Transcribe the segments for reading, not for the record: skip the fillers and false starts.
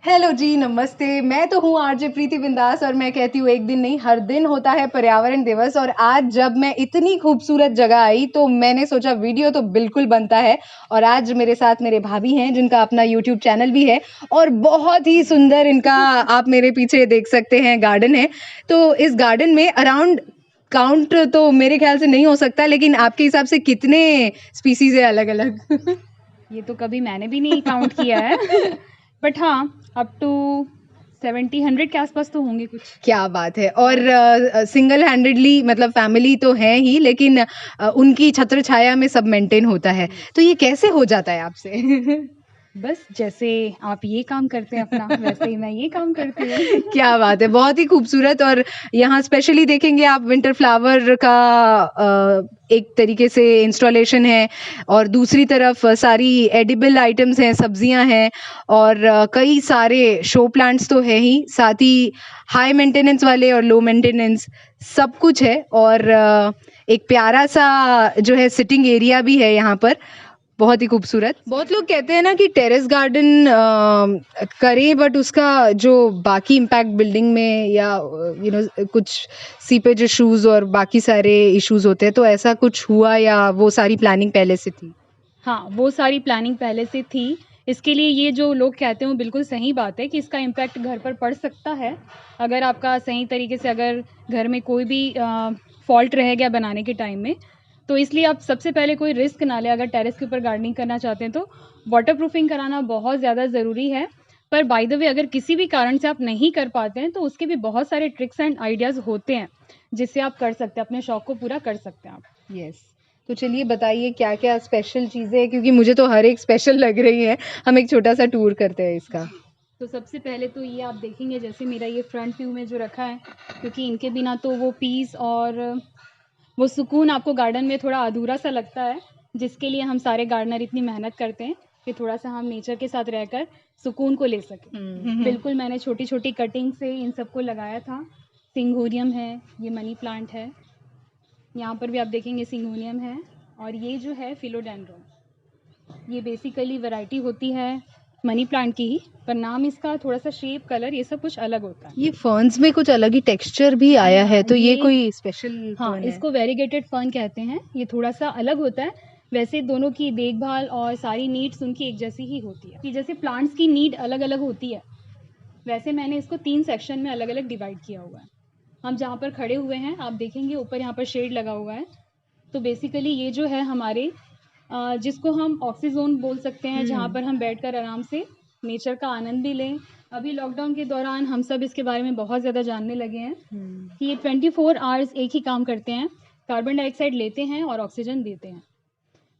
Hello जी, नमस्ते। मैं तो हूँ आरजे प्रीति बिंदास और मैं कहती हूँ एक दिन नहीं हर दिन होता है पर्यावरण दिवस। और आज जब मैं इतनी खूबसूरत जगह आई तो मैंने सोचा वीडियो तो बिल्कुल बनता है। और आज मेरे साथ मेरे भाभी हैं जिनका अपना यूट्यूब चैनल भी है और बहुत ही सुंदर इनका आप मेरे पीछे देख सकते हैं गार्डन है। तो इस गार्डन में अराउंड काउंट तो मेरे ख्याल से नहीं हो सकता, लेकिन आपके हिसाब से कितने स्पीसीज है अलग अलग? ये तो कभी मैंने भी नहीं काउंट किया है बट हाँ, अप टू 70-100 के आसपास तो होंगे कुछ। क्या बात है। और सिंगल हैंडेडली मतलब फैमिली तो है ही, लेकिन उनकी छत्र छाया में सब मेंटेन होता है। तो ये कैसे हो जाता है आपसे? बस जैसे आप ये काम करते हैं अपना, वैसे ही मैं ये काम करती हूँ। क्या बात है, बहुत ही खूबसूरत। और यहाँ स्पेशली देखेंगे आप विंटर फ्लावर का एक तरीके से इंस्टॉलेशन है और दूसरी तरफ सारी एडिबल आइटम्स हैं, सब्जियां हैं और कई सारे शो प्लांट्स तो है ही, साथ ही हाई मेंटेनेंस वाले और लो मेंटेनेंस सब कुछ है। और एक प्यारा सा जो है सिटिंग एरिया भी है यहाँ पर, बहुत ही खूबसूरत। बहुत लोग कहते हैं ना कि टेरेस गार्डन करें, बट उसका जो बाकी इम्पैक्ट बिल्डिंग में या कुछ सीपेज इश्यूज और बाकी सारे इश्यूज होते हैं, तो ऐसा कुछ हुआ या वो सारी प्लानिंग पहले से थी? हाँ, वो सारी प्लानिंग पहले से थी। इसके लिए ये जो लोग कहते हैं वो बिल्कुल सही बात है कि इसका इम्पैक्ट घर पर पड़ सकता है अगर आपका सही तरीके से अगर घर में कोई भी फॉल्ट रह गया बनाने के टाइम में। तो इसलिए आप सबसे पहले कोई रिस्क ना लें। अगर टेरेस के ऊपर गार्डनिंग करना चाहते हैं तो वाटर प्रूफिंग कराना बहुत ज़्यादा ज़रूरी है। पर बाय द वे अगर किसी भी कारण से आप नहीं कर पाते हैं तो उसके भी बहुत सारे ट्रिक्स एंड आइडियाज़ होते हैं जिससे आप कर सकते हैं, अपने शौक को पूरा कर सकते हैं आप। यस। तो चलिए बताइए क्या क्या स्पेशल चीज़ें हैं, क्योंकि मुझे तो हर एक स्पेशल लग रही है। हम एक छोटा सा टूर करते हैं इसका। तो सबसे पहले तो ये आप देखेंगे जैसे मेरा ये फ्रंट व्यू में जो रखा है, क्योंकि इनके बिना तो वो पीस और वो सुकून आपको गार्डन में थोड़ा अधूरा सा लगता है, जिसके लिए हम सारे गार्डनर इतनी मेहनत करते हैं कि थोड़ा सा हम नेचर के साथ रहकर सुकून को ले सकें। बिल्कुल मैंने छोटी छोटी कटिंग से इन सबको लगाया था। सिंगोनियम है, ये मनी प्लांट है, यहाँ पर भी आप देखेंगे सिंगोनियम है, और ये जो है फिलोडेंड्रॉन। ये बेसिकली वैरायटी होती है मनी प्लांट की ही, पर नाम इसका थोड़ा सा शेप कलर ये सब कुछ अलग होता है। ये फर्न्स में कुछ अलग ही टेक्सचर भी आया है, तो ये कोई स्पेशल हाँ, फर्न है? इसको वेरीगेटेड फर्न कहते हैं। ये थोड़ा सा अलग होता है। वैसे दोनों की देखभाल और सारी नीड्स उनकी एक जैसी ही होती है कि जैसे प्लांट्स की नीड अलग अलग होती है, वैसे मैंने इसको 3 सेक्शन में अलग अलग डिवाइड किया हुआ है। हम जहाँ पर खड़े हुए हैं आप देखेंगे ऊपर यहाँ पर शेड लगा हुआ है। तो बेसिकली ये जो है हमारे जिसको हम ऑक्सीजोन बोल सकते हैं, जहाँ पर हम बैठकर आराम से नेचर का आनंद भी लें। अभी लॉकडाउन के दौरान हम सब इसके बारे में बहुत ज़्यादा जानने लगे हैं कि ये 24 आवर्स एक ही काम करते हैं, कार्बन डाइऑक्साइड लेते हैं और ऑक्सीजन देते हैं।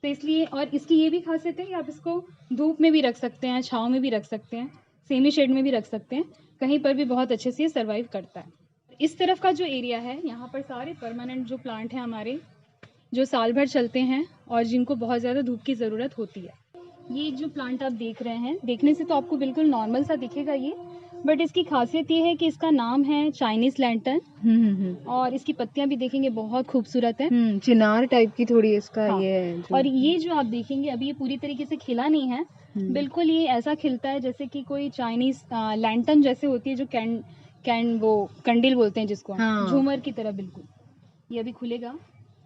तो इसलिए, और इसकी ये भी खासियत है कि आप इसको धूप में भी रख सकते हैं, छाँव में भी रख सकते हैं, सेमी शेड में भी रख सकते हैं, कहीं पर भी बहुत अच्छे से ये सर्वाइव करता है। इस तरफ का जो एरिया है यहाँ पर सारे परमानेंट जो प्लांट हैं हमारे, जो साल भर चलते हैं और जिनको बहुत ज़्यादा धूप की ज़रूरत होती है। ये जो प्लांट आप देख रहे हैं, देखने से तो आपको बिल्कुल नॉर्मल सा दिखेगा ये, बट इसकी खासियत ये है कि इसका नाम है चाइनीज लैंटर्न। और इसकी पत्तियां भी देखेंगे बहुत खूबसूरत है। चिनार टाइप की थोड़ी इसका हाँ, ये है और ये जो आप देखेंगे अभी ये पूरी तरीके से खिला नहीं है। बिल्कुल ये ऐसा खिलता है जैसे कि कोई चाइनीज लैंटर्न जैसे होती है, जो कैन वो कंडील बोलते हैं जिसको हम, हाँ। झूमर की तरह बिल्कुल। ये अभी खुलेगा,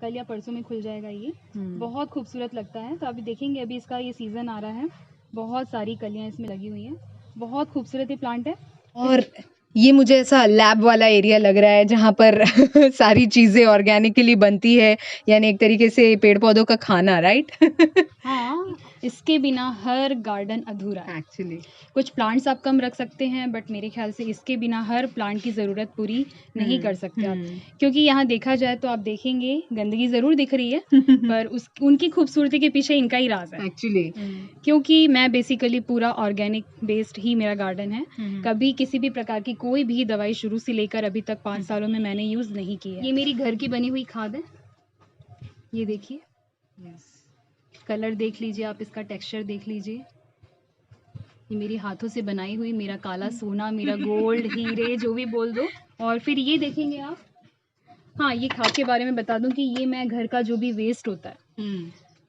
कल या परसों में खुल जाएगा ये। बहुत खूबसूरत लगता है। तो अभी देखेंगे, अभी इसका ये सीज़न आ रहा है, बहुत सारी कलियां इसमें लगी हुई हैं। बहुत खूबसूरत ये प्लांट है। और ये मुझे ऐसा लैब वाला एरिया लग रहा है जहाँ पर सारी चीजें ऑर्गेनिकली बनती है, यानी एक तरीके से पेड़ पौधों का खाना, राइट? हाँ, इसके बिना हर गार्डन अधूरा है। एक्चुअली कुछ प्लांट्स आप कम रख सकते हैं, बट मेरे ख्याल से इसके बिना हर प्लांट की ज़रूरत पूरी नहीं कर सकते आप। क्योंकि यहाँ देखा जाए तो आप देखेंगे गंदगी ज़रूर दिख रही है पर उनकी खूबसूरती के पीछे इनका ही राज है। एक्चुअली क्योंकि मैं बेसिकली पूरा ऑर्गेनिक बेस्ड ही मेरा गार्डन है। कभी किसी भी प्रकार की कोई भी दवाई शुरू से लेकर अभी तक 5 सालों में मैंने यूज़ नहीं की है। ये मेरी घर की बनी हुई खाद है, ये देखिए। कलर देख लीजिए आप, इसका टेक्सचर देख लीजिए। ये मेरी हाथों से बनाई हुई, मेरा काला सोना, मेरा गोल्ड, हीरे, जो भी बोल दो। और फिर ये देखेंगे आप, हाँ, ये खाद के बारे में बता दूं कि ये मैं घर का जो भी वेस्ट होता है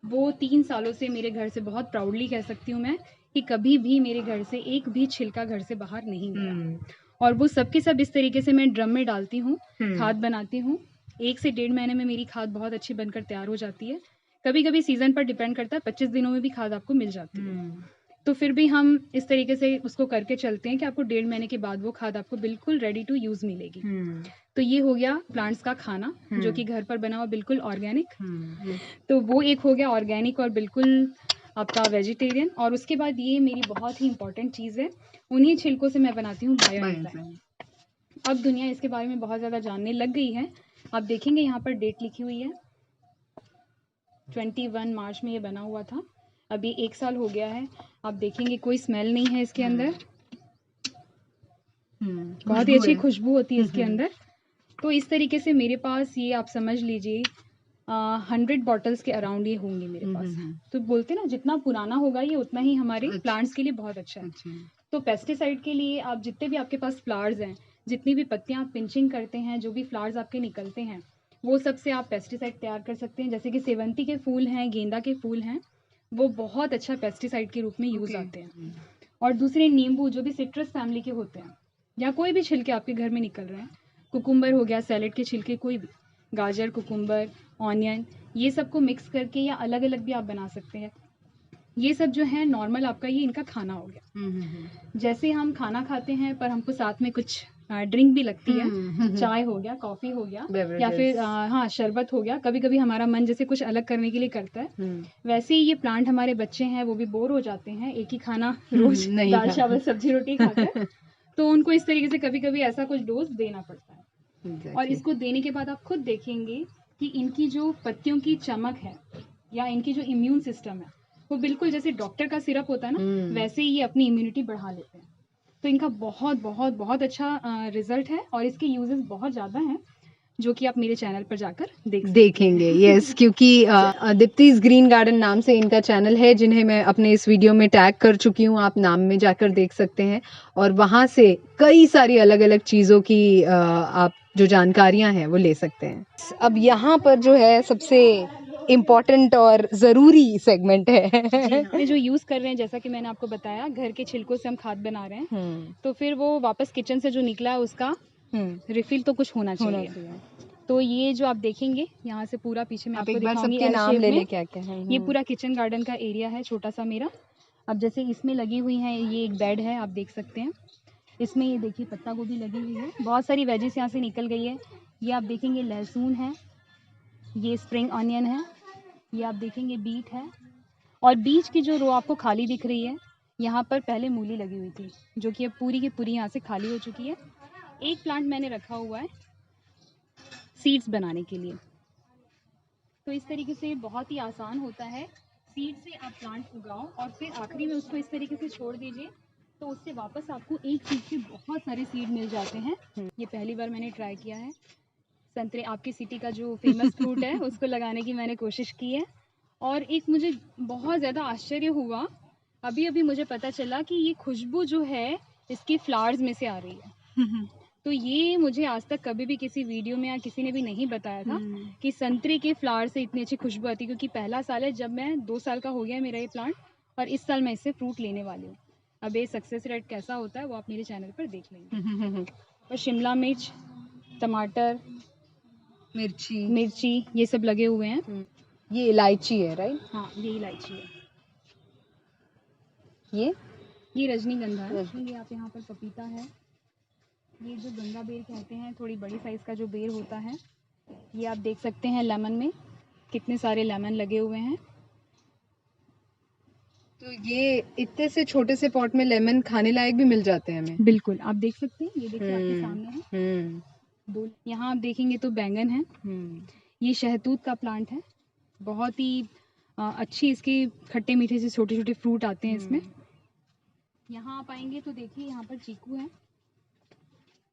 वो 3 सालों से मेरे घर से बहुत प्राउडली कह सकती हूँ मैं कि कभी भी मेरे घर से एक भी छिलका घर से बाहर नहीं गया। और वो सब के सब इस तरीके से मैं ड्रम में डालती हूँ, खाद बनाती हूँ। 1 से 1.5 महीने में मेरी खाद बहुत अच्छी बनकर तैयार हो जाती है। कभी-कभी सीज़न पर डिपेंड करता है, 25 दिनों में भी खाद आपको मिल जाती है। तो फिर भी हम इस तरीके से उसको करके चलते हैं कि आपको 1.5 महीने के बाद वो खाद आपको बिल्कुल रेडी टू यूज़ मिलेगी। तो ये हो गया प्लांट्स का खाना, जो कि घर पर बना हुआ बिल्कुल ऑर्गेनिक। तो वो एक हो गया ऑर्गेनिक और बिल्कुल आपका वेजिटेरियन। और उसके बाद ये मेरी बहुत ही इंपॉर्टेंट चीज़ है, उन्हीं छिलकों से मैं बनाती हूँ बायो एंजाइम। अब दुनिया इसके बारे में बहुत ज़्यादा जानने लग गई है। आप देखेंगे यहाँ पर डेट लिखी हुई है, 21 मार्च में ये बना हुआ था। अभी 1 साल हो गया है। आप देखेंगे कोई स्मेल नहीं है इसके अंदर, बहुत ही अच्छी खुशबू होती है इसके अंदर। तो इस तरीके से मेरे पास ये आप समझ लीजिए 100 बॉटल्स के अराउंड ये होंगे मेरे पास। तो बोलते ना जितना पुराना होगा ये उतना ही हमारे प्लांट्स के लिए बहुत अच्छा है। तो पेस्टिसाइड के लिए आप जितने भी आपके पास फ्लावर्स हैं, जितनी भी पत्तियां आप पिंचिंग करते हैं, जो भी फ्लावर्स आपके निकलते हैं, वो सब से आप पेस्टिसाइड तैयार कर सकते हैं। जैसे कि सेवंती के फूल हैं, गेंदा के फूल हैं, वो बहुत अच्छा पेस्टिसाइड के रूप में यूज़ आते हैं। और दूसरे नींबू जो भी सिट्रस फैमिली के होते हैं, या कोई भी छिलके आपके घर में निकल रहे हैं, कुकुम्बर हो गया, सैलेड के छिलके, कोई भी गाजर, कुकुम्बर, ऑनियन, ये सब को मिक्स करके या अलग अलग भी आप बना सकते हैं। ये सब जो है नॉर्मल आपका ये इनका खाना हो गया। जैसे हम खाना खाते हैं पर हमको साथ में कुछ ड्रिंक भी लगती है, चाय हो गया, कॉफ़ी हो गया, या फिर हाँ शरबत हो गया। कभी कभी हमारा मन जैसे कुछ अलग करने के लिए करता है, वैसे ही ये प्लांट हमारे बच्चे हैं वो भी बोर हो जाते हैं एक ही खाना रोज दाल चावल सब्जी रोटी खाकर। तो उनको इस तरीके से कभी कभी ऐसा कुछ डोज देना पड़ता है। और इसको देने के बाद आप खुद देखेंगे कि इनकी जो पत्तियों की चमक है या इनकी जो इम्यून सिस्टम है वो बिल्कुल जैसे डॉक्टर का सिरप होता है ना, वैसे ही ये अपनी इम्यूनिटी बढ़ा लेते हैं। तो इनका बहुत बहुत बहुत अच्छा रिजल्ट है और इसके यूजेस बहुत ज़्यादा हैं, जो कि आप मेरे चैनल पर जाकर देखेंगे। यस, क्योंकि दीप्ति's ग्रीन गार्डन नाम से इनका चैनल है, जिन्हें मैं अपने इस वीडियो में टैग कर चुकी हूँ। आप नाम में जाकर देख सकते हैं और वहाँ से कई सारी अलग अलग चीज़ों की आप जो जानकारियाँ हैं वो ले सकते हैं। अब यहाँ पर जो है सबसे इम्पोर्टेंट और ज़रूरी सेगमेंट है जो यूज़ कर रहे हैं, जैसा कि मैंने आपको बताया, घर के छिलकों से हम खाद बना रहे हैं, तो फिर वो वापस किचन से जो निकला है उसका रिफिल तो कुछ होना चाहिए। तो ये जो आप देखेंगे यहाँ से पूरा पीछे में आपको दिखाऊंगी, नाम ले क्या क्या है। ये पूरा किचन गार्डन का एरिया है, छोटा सा मेरा। अब जैसे इसमें लगी हुई है, ये एक बेड है, आप देख सकते हैं। इसमें ये देखिए पत्ता गोभी लगी हुई है, बहुत सारी वेजिस यहाँ से निकल गई है। ये आप देखेंगे लहसुन है, ये स्प्रिंग ऑनियन है, ये आप देखेंगे बीट है। और बीच की जो रो आपको खाली दिख रही है, यहाँ पर पहले मूली लगी हुई थी, जो कि अब पूरी की पूरी यहाँ से खाली हो चुकी है। एक प्लांट मैंने रखा हुआ है सीड्स बनाने के लिए। तो इस तरीके से बहुत ही आसान होता है, सीड से आप प्लांट उगाओ और फिर आखिरी में उसको इस तरीके से छोड़ दीजिए, तो उससे वापस आपको एक सीड से बहुत सारे सीड मिल जाते हैं। ये पहली बार मैंने ट्राई किया है। संतरे, आपकी सिटी का जो फेमस फ्रूट है, उसको लगाने की मैंने कोशिश की है। और एक मुझे बहुत ज़्यादा आश्चर्य हुआ, अभी अभी मुझे पता चला कि ये खुशबू जो है इसकी फ्लावर्स में से आ रही है। तो ये मुझे आज तक कभी भी किसी वीडियो में या किसी ने भी नहीं बताया था कि संतरे के फ्लावर से इतनी अच्छी खुशबू आती है। क्योंकि पहला साल है जब मैं 2 साल का हो गया है मेरा ये प्लांट, और इस साल मैं इससे फ्रूट लेने वाली हूँ। अब ये सक्सेस रेट कैसा होता है वो आप मेरे चैनल पर देख लेंगे। और शिमला मिर्च, टमाटर, मिर्ची ये सब लगे हुए हैं। ये इलायची है, राइट? हाँ, ये इलायची है। ये रजनीगंधा है। ये आप यहाँ पर पपीता है, ये जो गंगा बेर कहते हैं, थोड़ी बड़ी साइज़ का जो बेर होता है, ये आप देख सकते हैं। लेमन में कितने सारे लेमन लगे हुए हैं। तो ये इतने से छोटे से पॉट में लेमन खाने लायक भी मिल जाते हैं हमें? बिल्कुल, आप देख सकते हैं, ये देखिए आपके सामने है। दो यहाँ आप देखेंगे तो बैंगन है। ये शहतूत का प्लांट है, बहुत ही अच्छी इसके खट्टे मीठे से छोटे छोटे फ्रूट आते हैं इसमें। यहाँ आप आएंगे तो देखिए यहाँ पर चीकू है,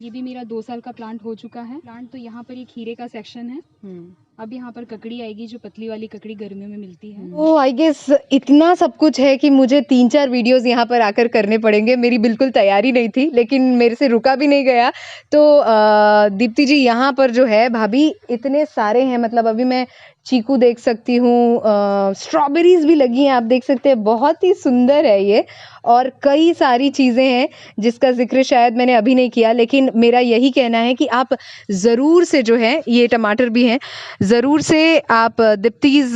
ये भी मेरा 2 साल का प्लांट हो चुका है। प्लांट तो यहाँ पर ये खीरे का सेक्शन है। अब यहाँ पर ककड़ी आएगी, जो पतली वाली ककड़ी गर्मियों में मिलती है। ओह, आई गेस इतना सब कुछ है कि मुझे 3-4 वीडियोस यहाँ पर आकर करने पड़ेंगे। मेरी बिल्कुल तैयारी नहीं थी, लेकिन मेरे से रुका भी नहीं गया। तो दीप्ति जी, यहाँ पर जो है भाभी इतने सारे हैं, मतलब अभी मैं चीकू देख सकती हूँ, स्ट्रॉबेरीज भी लगी हैं, आप देख सकते हैं, बहुत ही सुंदर है ये। और कई सारी चीज़ें हैं जिसका ज़िक्र शायद मैंने अभी नहीं किया, लेकिन मेरा यही कहना है कि आप ज़रूर से जो है, ये टमाटर भी हैं, ज़रूर से आप दीप्तिज़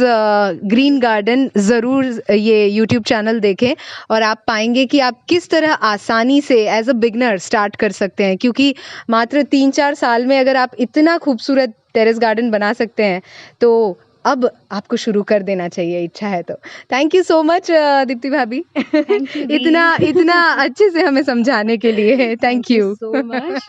ग्रीन गार्डन ज़रूर ये यूट्यूब चैनल देखें और आप पाएँगे कि आप किस तरह आसानी से एज़ अ बिगिनर स्टार्ट कर सकते हैं, क्योंकि मात्र 3-4 साल में अगर आप इतना खूबसूरत टेरेस गार्डन बना सकते हैं, तो अब आपको शुरू कर देना चाहिए, इच्छा है तो। Thank you so much Deepti भाभी थैंक यू दी। इतना इतना अच्छे से हमें समझाने के लिए। Thank thank you you. So much.